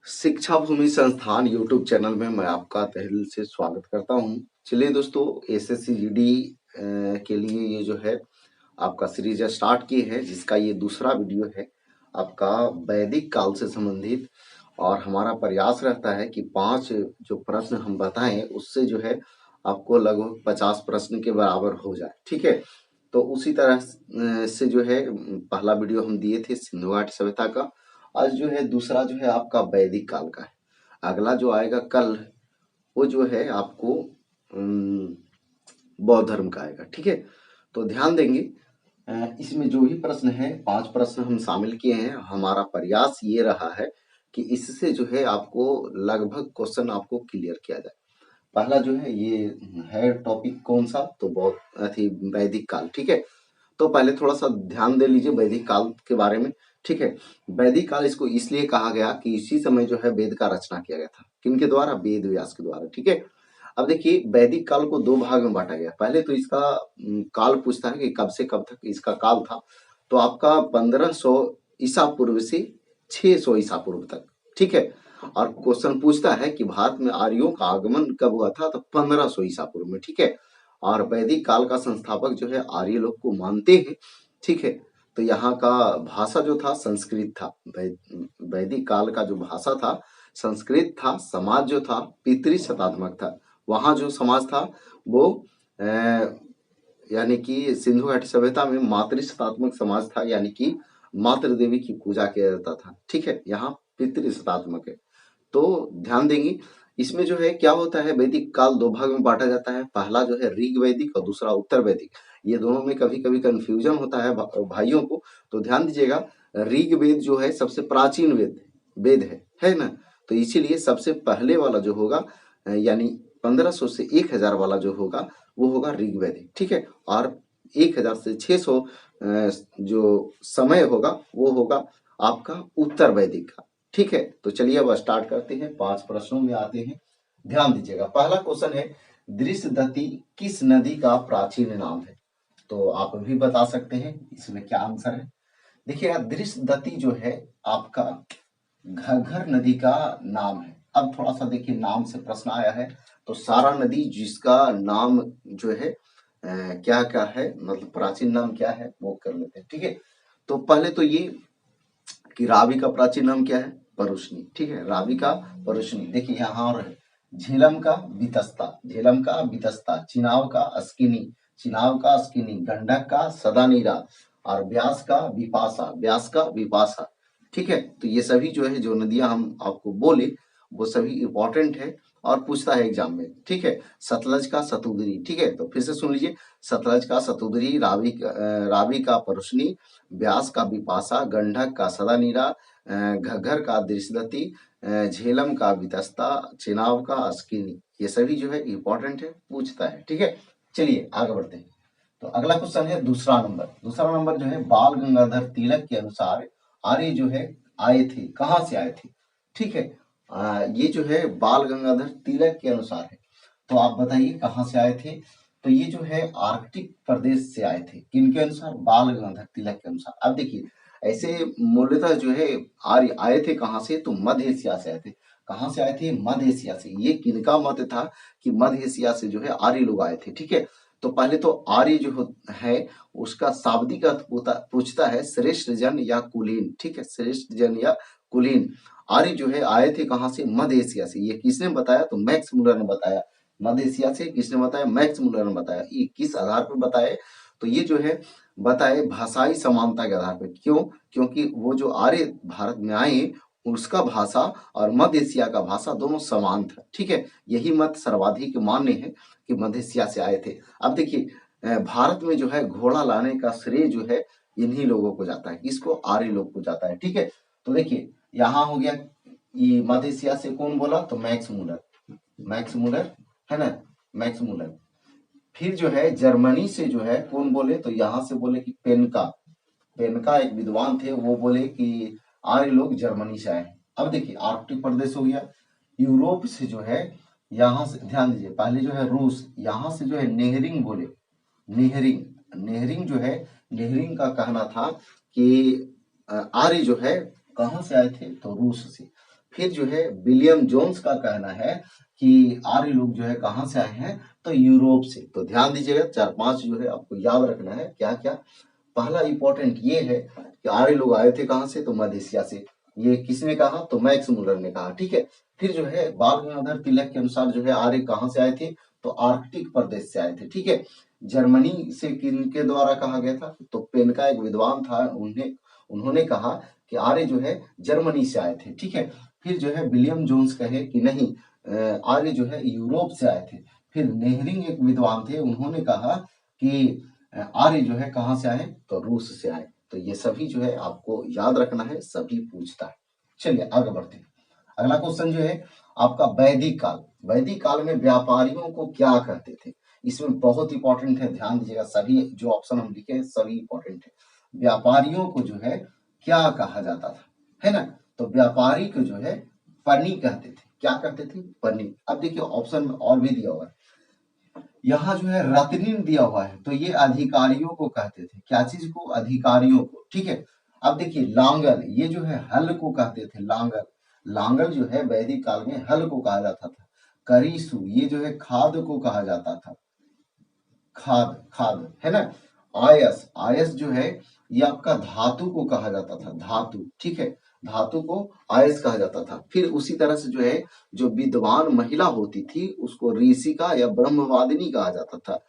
शिक्षा भूमि संस्थान YouTube channel में मैं आपका तहे दिल से स्वागत करता हूं। चलिए दोस्तों, एसएससी जीडी के लिए ये जो है आपका सीरीज स्टार्ट की है, जिसका ये दूसरा वीडियो है आपका वैदिक काल से संबंधित। और हमारा प्रयास रहता है कि 5 जो प्रश्न हम बताएं उससे जो है आपको लगभग 50 प्रश्न के बराबर हो जाए। ठीक है, तो उसी तरह से जो है पहला वीडियो हम दिए थे सिंधु घाटी सभ्यता का। आज जो है दूसरा जो है आपका वैदिक काल का है। अगला जो आएगा कल, वो जो है आपको बौद्ध धर्म का आएगा। ठीक है, तो ध्यान देंगे। इसमें जो भी प्रश्न है 5 प्रश्न हम शामिल किए हैं। हमारा प्रयास ये रहा है कि इससे जो है आपको लगभग क्वेश्चन आपको क्लियर किया जाए। पहला जो है ये है टॉपिक कौन सा, तो बहुत अथी वैदिक काल। ठीक है, तो पहले थोड़ा सा ध्यान दे लीजिए वैदिक काल के बारे में। ठीक है, वैदिक काल इसको इसलिए कहा गया कि इसी समय जो है वेद का रचना किया गया था। किनके द्वारा? वेद व्यास के द्वारा। ठीक है, अब देखिए वैदिक काल को 2 भाग में बांटा गया। पहले तो इसका काल पूछता है कि कब से कब तक इसका काल था, तो आपका 1500 ईसा पूर्व से 600 ईसा पूर्व तक। ठीक है, और क्वेश्चन पूछता है कि भारत में आर्यों का आगमन कब हुआ था, तो 1500 ईसा पूर्व में। ठीक है, और वैदिक काल का संस्थापक जो है आर्य लोग को मानते हैं। ठीक है, तो यहाँ का भाषा जो था संस्कृत था। वैदिक काल का जो भाषा था संस्कृत था। समाज जो था पितृ शतात्मक था। वहाँ जो समाज था वो यानी कि सिंधु घाटी सभ्यता में मातृ शतात्मक समाज था, यानी कि मातृ देवी की पूजा किया जाता था। ठीक है, यहाँ पितृ शतात्मक है। तो ध्यान देंगे इसमें जो है क्या होता है, वैदिक काल 2 भाग में बांटा जाता है। पहला जो है ऋग वैदिक और दूसरा उत्तर वैदिक। ये दोनों में कभी कभी कंफ्यूजन होता है भाइयों को, तो ध्यान दीजिएगा। ऋग वेद जो है सबसे प्राचीन वेद वेद है ना। तो इसीलिए सबसे पहले वाला जो होगा यानी 1500 से 1000 वाला जो होगा वो होगा ऋग वैदिक। ठीक है, और 1000 से 600 जो समय होगा वो होगा आपका उत्तर वैदिक का। ठीक है, तो चलिए अब स्टार्ट करते हैं। 5 प्रश्नों में आते हैं, ध्यान दीजिएगा। पहला क्वेश्चन है दृश्यदती किस नदी का प्राचीन नाम है? तो आप भी बता सकते हैं इसमें क्या आंसर है। देखिए दृश्यदती जो है आपका घग्गर नदी का नाम है। अब थोड़ा सा देखिए नाम से प्रश्न आया है, तो सारा नदी जिसका नाम जो है क्या क्या है, मतलब प्राचीन नाम क्या है वो कर लेते हैं। ठीक है, तो पहले तो ये कि रावी का प्राचीन नाम क्या है? परुष्णी। ठीक है, रावी का परुष्णी। देखिए यहाँ और है झेलम का वितस्ता, झेलम का वितस्ता, चिनाव का अस्किनी, चिनाव का अस्किनी, गंडक का सदानीरा, और व्यास का विपासा, व्यास का विपासा। ठीक है, तो ये सभी जो है जो नदियां हम आपको बोले वो सभी इंपॉर्टेंट है और पूछता है एग्जाम में। ठीक है, सतलज का सतुदरी। ठीक है, तो फिर से सुन लीजिए। सतलज का सतुदरी, रावी का परुष्णी, व्यास का विपासा, गंडक का सदानीरा, घग्गर का दृश्यदती, झेलम का वितस्ता, चिनाव का अस्किनी। ये सभी जो है इंपॉर्टेंट है, पूछता है। ठीक है, चलिए आगे बढ़ते हैं। तो अगला क्वेश्चन है दूसरा नंबर। दूसरा नंबर जो है बाल गंगाधर तिलक के अनुसार आर्य जो है आए थे, कहाँ से आए थे? ठीक है, ये जो है बाल गंगाधर तिलक के अनुसार है। तो आप बताइए कहाँ से आए थे? तो ये जो है आर्कटिक प्रदेश से आए थे। किनके अनुसार? बाल गंगाधर तिलक के अनुसार। अब देखिए ऐसे मूलतः जो है आर्य आए थे कहाँ से, तो मध्य एशिया से आए थे। कहाँ से आए थे? मध्य एशिया से। ये किनका मत था कि मध्य एशिया से जो है आर्य लोग आए थे। ठीक है, तो पहले तो आर्य जो है उसका शाब्दिक अर्थ पूछता है श्रेष्ठ जन या कुलीन। ठीक है, श्रेष्ठ जन या कुलीन। आर्य जो है आए थे कहाँ से? मध्य एशिया से। ये किसने बताया? तो मैक्स मुलर ने बताया। मध्य एशिया से किसने बताया? मैक्स मुलर ने बताया। ये किस आधार पर बताए? तो ये जो है बताए भाषाई समानता के आधार पर। क्यों? क्योंकि वो जो आर्य भारत में आए उसका भाषा और मध्य एशिया का भाषा दोनों समान था। ठीक है, यही मत सर्वाधिक मान्य है कि मध्य एशिया से आए थे। अब देखिए भारत में जो है घोड़ा लाने का श्रेय जो है इन्हीं लोगों को जाता है। किसको? आर्य लोग को जाता है। ठीक है, तो देखिए यहाँ हो गया ये मध्य एशिया से कौन बोला? तो मैक्स मुलर। मैक्स मुलर है ना, मैक्स मुलर। फिर जो है जर्मनी से जो है कौन बोले? तो यहाँ से बोले कि पेनका। पेनका एक विद्वान थे, वो बोले कि आर्य लोग जर्मनी से आए। अब देखिए आर्कटिक प्रदेश हो गया। यूरोप से जो है यहाँ से ध्यान दीजिए, पहले जो है रूस, यहाँ से जो है नेहरिंग बोले। नेहरिंग, नेहरिंग जो है, नेहरिंग का कहना था कि आर्य जो है कहाँ से आए थे? तो रूस से। फिर जो है विलियम जोन्स का कहना है कि आर्य लोग जो है कहाँ से आए हैं, तो यूरोप से। तो ध्यान दीजिएगा, 4-5 जो है आपको याद रखना है क्या क्या। पहला इंपॉर्टेंट ये है कि आर्य लोग आए थे कहाँ से, तो मध्य एशिया से। ये किसने कहा, तो मैक्स मुलर ने कहा, ठीक है। फिर जो है बाल गंगाधर तिलक के अनुसार जो है आर्य कहाँ से आए थे, तो आर्कटिक प्रदेश से आए थे, ठीक है। जर्मनी से किनके द्वारा कहा गया था, तो पेन का एक विद्वान था, उन्होंने कहा कि आर्य जो है जर्मनी से आए थे, ठीक है। फिर जो है विलियम जोन्स कहे कि नहीं, आर्य जो है यूरोप से आए थे। फिर नेहरिंग एक विद्वान थे, उन्होंने कहा कि आर्य जो है कहाँ से आए, तो रूस से आए। तो ये सभी जो है आपको याद रखना है, सभी पूछता है। चलिए आगे बढ़ते हैं। अगला क्वेश्चन जो है आपका वैदिक काल। वैदिक काल में व्यापारियों को क्या कहते थे, इसमें बहुत इंपॉर्टेंट है, ध्यान दीजिएगा। सभी जो ऑप्शन हम लिखे हैं सभी इंपॉर्टेंट है। व्यापारियों को जो है क्या कहा जाता था, है ना, तो व्यापारी को जो है पनी कहते थे। क्या कहते थे, पनी। अब देखिए ऑप्शन में और भी दिया हुआ है, यहाँ जो है रत्निन दिया हुआ है, तो ये अधिकारियों को कहते थे। क्या चीज को, अधिकारियों को, ठीक है। अब देखिए लांगल, ये जो है हल को कहते थे, लांगल। लांगल जो है वैदिक काल में हल को कहा जाता था। करीसु, ये जो है खाद को कहा जाता था, खाद, खाद, है ना। आयस, आयस जो है ये आपका धातु को कहा जाता था, धातु, ठीक है। धातु को आयस कहा जाता था। फिर उसी तरह से जो है जो विद्वान महिला होती थी उसको ऋषिका या ब्रह्मवादिनी कहा जाता था।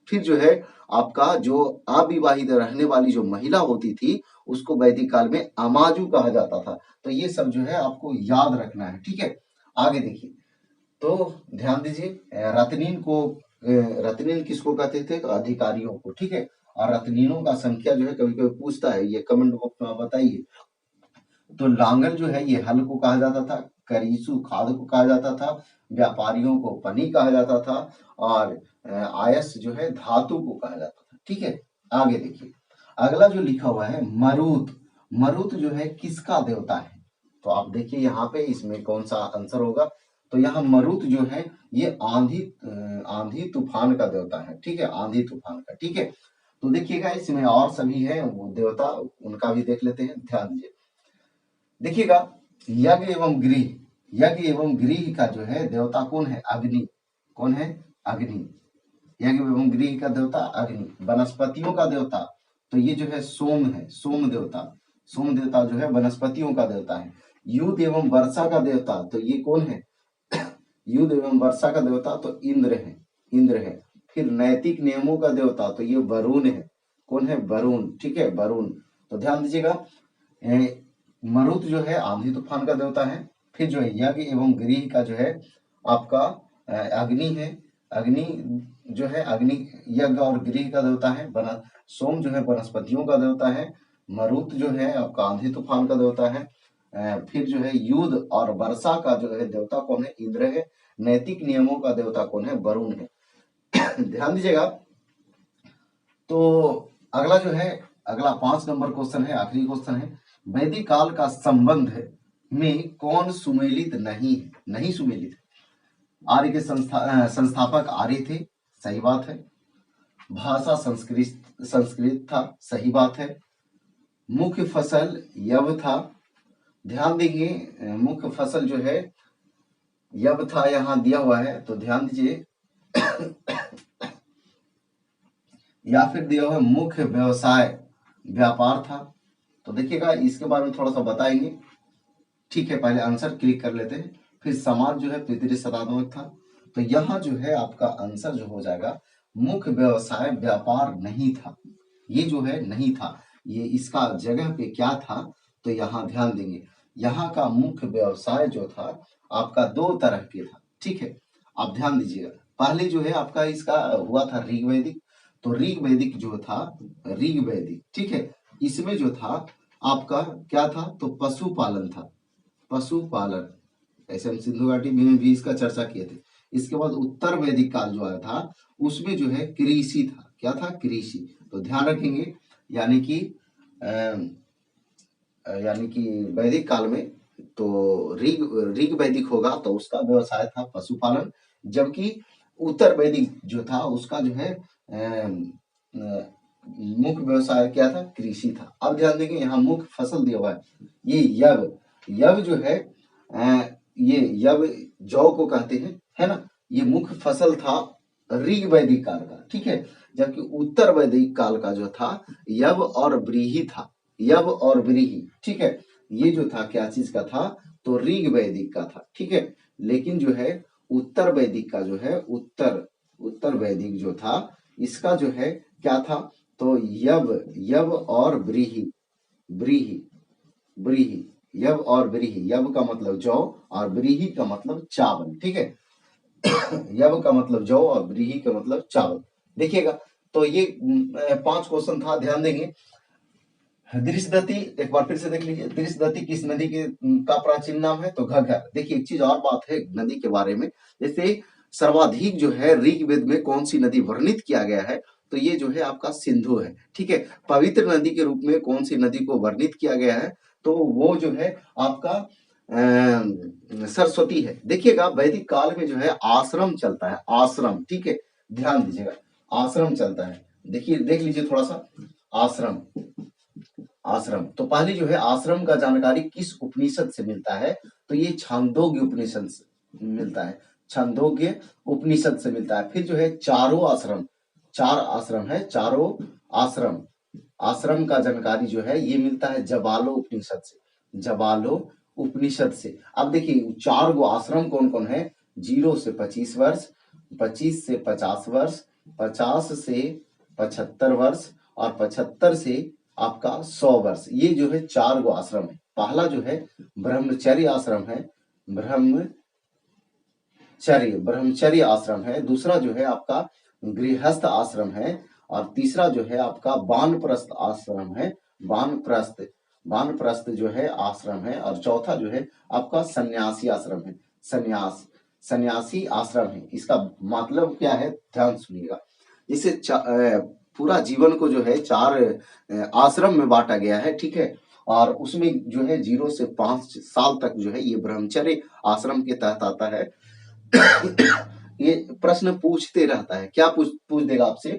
फिर जो है आपका जो अविवाहित रहने वाली जो महिला होती थी उसको वैदिक काल में अमाजु कहा जाता था। तो ये सब जो है आपको याद रखना है, ठीक है। आगे देखिए, तो ध्यान दीजिए, रत्निन किसको कहते थे, तो अधिकारियों को, ठीक है। और रत्निनों का संख्या जो है कभी कभी पूछता है, ये कमेंट बॉक्स में आप बताइए। तो लांगल जो है ये हल को कहा जाता था, करीसु खाद को कहा जाता था, व्यापारियों को पनी कहा जाता था, और आयस जो है धातु को कहा जाता था, ठीक है। आगे देखिए, अगला जो लिखा हुआ है मरुत। मरुत जो है किसका देवता है, तो आप देखिए यहाँ पे इसमें कौन सा आंसर होगा। तो यहाँ मरुत जो है ये आंधी तूफान का देवता है, ठीक है, आंधी तूफान का, ठीक है। तो देखिएगा इसमें और सभी है वो देवता, उनका भी देख लेते हैं, ध्यान दीजिए। देखिएगा यज्ञ एवं गृह, यज्ञ एवं गृह का जो है देवता कौन है, अग्नि। कौन है, अग्नि। यज्ञ एवं गृह का देवता अग्नि। वनस्पतियों का देवता, तो ये जो है सोम है, सोम देवता। सोम देवता जो है वनस्पतियों का देवता है। युद्ध एवं वर्षा का देवता, तो ये कौन है, युद्ध एवं वर्षा का देवता तो इंद्र है, इंद्र है। फिर नैतिक नियमों का देवता, तो ये वरुण है। कौन है, वरुण, ठीक है, वरुण। तो ध्यान दीजिएगा, मरुत जो है आंधी तूफान का देवता है। फिर जो है यज्ञ एवं गृह का जो है आपका अग्नि है। अग्नि जो है अग्नि यज्ञ और गृह का देवता है। सोम जो है वनस्पतियों का देवता है। मरुत जो है आपका आंधी तूफान का देवता है। फिर जो है युद्ध और वर्षा का जो है देवता कौन है, इंद्र है। नैतिक नियमों का देवता कौन है, वरुण है। ध्यान दीजिएगा। तो अगला जो है, अगला 5 नंबर क्वेश्चन है, आखिरी क्वेश्चन है। वैदिक काल का संबंध में कौन सुमेलित नहीं है, नहीं सुमेलित है। आर्य के संस्थापक आर्य थे, सही बात है। भाषा संस्कृत संस्कृत था, सही बात है। मुख्य फसल यव था, ध्यान देंगे मुख्य फसल जो है यव था, यहाँ दिया हुआ है, तो ध्यान दीजिए। या फिर दिया हुआ है मुख्य व्यवसाय व्यापार था। तो देखिएगा इसके बारे में थोड़ा सा बताएंगे, ठीक है। पहले आंसर क्लिक कर लेते हैं। फिर समाज जो है पितृसत्तात्मक था, तो यहाँ जो है आपका आंसर जो हो जाएगा मुख्य व्यवसाय व्यापार नहीं था, ये जो है नहीं था। ये इसका जगह पे क्या था, तो यहाँ ध्यान देंगे, यहाँ का मुख्य व्यवसाय जो था आपका 2 तरह के था, ठीक है। आप ध्यान दीजिएगा, पहले जो है आपका इसका हुआ था ऋग्वैदिक। तो ऋग्वैदिक जो था, ऋग्वैदिक, ठीक है, इसमें जो था आपका क्या था, तो पशुपालन था, पशुपालन। ऐसे हम सिंधु घाटी में भी इसका चर्चा किए थे। इसके बाद उत्तर वैदिक काल जो आया था उसमें जो है कृषि था, क्या था, कृषि। तो ध्यान रखेंगे, यानी कि वैदिक काल में तो ऋग वैदिक होगा तो उसका व्यवसाय था पशुपालन, जबकि उत्तर वैदिक जो था उसका जो है मुख्य व्यवसाय क्या था, कृषि था। अब ध्यान देंगे यहाँ मुख्य फसल दिया हुआ है, ये यव, यव जो है ये यव जौ को कहते हैं, है ना। ये मुख्य फसल था ऋग वैदिक काल का, ठीक है। जबकि उत्तर वैदिक काल का जो था यव और व्रीहि था, यव और व्रीहि, ठीक है। ये जो था क्या चीज का था, तो ऋग वैदिक का था, ठीक है। लेकिन जो है उत्तर वैदिक का जो है उत्तर वैदिक जो था इसका जो है क्या था, तो यव और व्रीहि, व्रीहि व्रीहि, यव और व्रीहि, यव का मतलब जौ और व्रीहि का मतलब चावल, ठीक है। यव का मतलब जौ और व्रीहि का मतलब चावल। देखिएगा, तो ये 5 क्वेश्चन था, ध्यान देंगे। दृश्यदती एक बार फिर से देख लीजिए, दृश्यदती किस नदी के का प्राचीन नाम है, तो घग्गर। देखिए एक चीज और बात है नदी के बारे में, जैसे सर्वाधिक जो है ऋग्वेद में कौन सी नदी वर्णित किया गया है, तो ये जो है आपका सिंधु है, ठीक है। पवित्र नदी के रूप में कौन सी नदी को वर्णित किया गया है, तो वो जो है आपका सरस्वती है। देखिएगा वैदिक काल में जो है आश्रम चलता है, आश्रम, ठीक है। ध्यान दीजिएगा, आश्रम चलता है। देखिए देख लीजिए थोड़ा सा, आश्रम, आश्रम तो पहले जो है आश्रम का जानकारी किस उपनिषद से मिलता है, तो ये छांदोग्य उपनिषद से मिलता है, छांदोग्य उपनिषद से मिलता है। फिर जो है चारों आश्रम, 4 आश्रम है, चारों आश्रम, आश्रम का जानकारी जो है ये मिलता है जवालो उपनिषद से, जवालो उपनिषद से। अब देखिए 4 गो आश्रम कौन कौन है, 0 से 25 वर्ष, 25 से 50 वर्ष, 50 से 75 वर्ष और 75 से आपका 100 वर्ष। ये जो है 4 गो आश्रम है। पहला जो है ब्रह्मचर्य आश्रम है, ब्रह्मचर्य आश्रम है। दूसरा जो है आपका गृहस्थ आश्रम है और तीसरा जो है आपका वानप्रस्थ आश्रम है, वानप्रस्थ जो है आश्रम है। और चौथा जो है आपका सन्यासी आश्रम है, सन्यासी आश्रम है। इसका मतलब क्या है, ध्यान सुनिएगा। इसे पूरा जीवन को जो है 4 आश्रम में बांटा गया है, ठीक है। और उसमें जो है 0 से 5 साल तक जो है ये ब्रह्मचर्य आश्रम के तहत आता है। ये प्रश्न पूछते रहता है, क्या पूछ देगा आपसे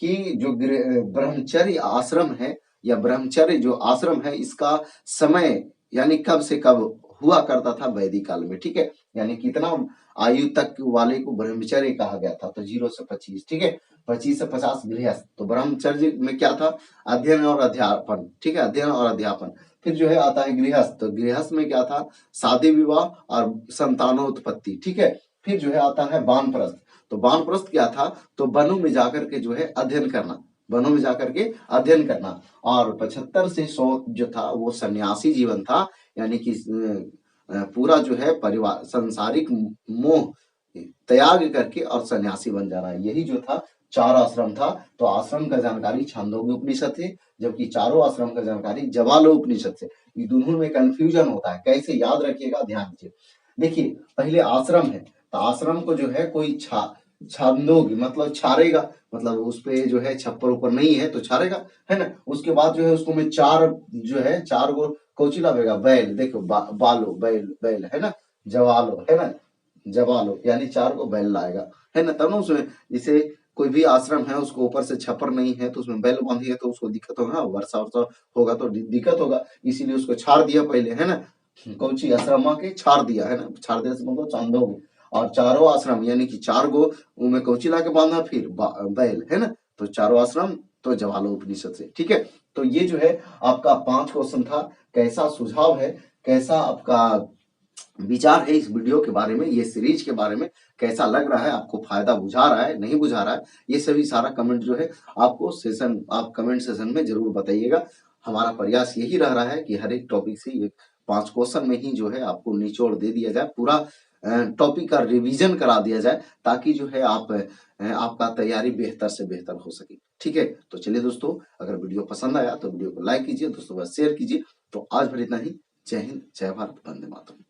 कि जो ब्रह्मचर्य आश्रम है या ब्रह्मचर्य जो आश्रम है इसका समय यानी कब से कब हुआ करता था वैदिक काल में, ठीक है। यानी कितना आयु तक वाले को ब्रह्मचर्य कहा गया था, तो 0 से 25, ठीक है। 25 से 50 गृहस्थ, तो ब्रह्मचर्य में क्या था, अध्ययन और अध्यापन, ठीक है, अध्ययन और अध्यापन। फिर जो है आता है गृहस्थ, तो गृहस्थ में क्या था, शादी विवाह और संतानोत्पत्ति, ठीक है। फिर जो है आता है वानप्रस्थ, तो वानप्रस्थ क्या था, तो वनों में जाकर के जो है अध्ययन करना, वनों में जाकर के अध्ययन करना। और 75 से 100 जो था वो सन्यासी जीवन था, यानी कि पूरा जो है परिवार संसारिक मोह त्याग करके और सन्यासी बन जाना, यही जो था 4 आश्रम था। तो आश्रम का जानकारी छांदोग्य उपनिषद से, जबकि चारों आश्रम का जानकारी जवालो उपनिषद से। ये दोनों में कंफ्यूजन होता है, कैसे याद रखिएगा, ध्यान दीजिए। देखिए पहले आश्रम है, तो आश्रम को जो है कोई छांदोग्य मतलब छारेगा, मतलब उस पे जो है छप्पर ऊपर नहीं है तो छारेगा, है ना। उसके बाद जो है उसको में 4 जो है 4 गो कोची लगेगा, बैल, देखो बालो, बैल है ना, जवालो है ना, जवालो यानी 4 को बैल लाएगा, है ना। तब ना उसमें जैसे कोई भी आश्रम है उसको ऊपर से छप्पर नहीं है तो उसमें बैल बांधिए तो उसको दिक्कत होगा, वर्षा वर्षा होगा तो दिक्कत होगा, इसीलिए उसको छाड़ दिया पहले, है ना। कौची आश्रमा के छाड़ दिया, है ना, छाड़ दिया से मतलब चांदो। और चारों आश्रम यानी कि 4 गो में कौची ला के बांधा, फिर बैल, है ना। तो चारों आश्रम तो जवालो उपनिषद से, ठीक है। तो ये जो है आपका 5 क्वेश्चन था। कैसा सुझाव है, कैसा आपका विचार है इस वीडियो के बारे में, ये सीरीज के बारे में कैसा लग रहा है, आपको फायदा बुझा रहा है, नहीं बुझा रहा है, ये सभी सारा कमेंट जो है आपको आप कमेंट सेशन में जरूर बताइएगा। हमारा प्रयास यही रह रहा है कि हर एक टॉपिक से ये 5 क्वेश्चन में ही जो है आपको निचोड़ दे दिया जाए, पूरा टॉपिक का रिवीजन करा दिया जाए, ताकि जो है आपका तैयारी बेहतर से बेहतर हो सके, ठीक है। तो चलिए दोस्तों, अगर वीडियो पसंद आया तो वीडियो को लाइक कीजिए, दोस्तों को शेयर कीजिए। तो आज भर इतना ही। जय हिंद, जय भारत, वंदे मातरम।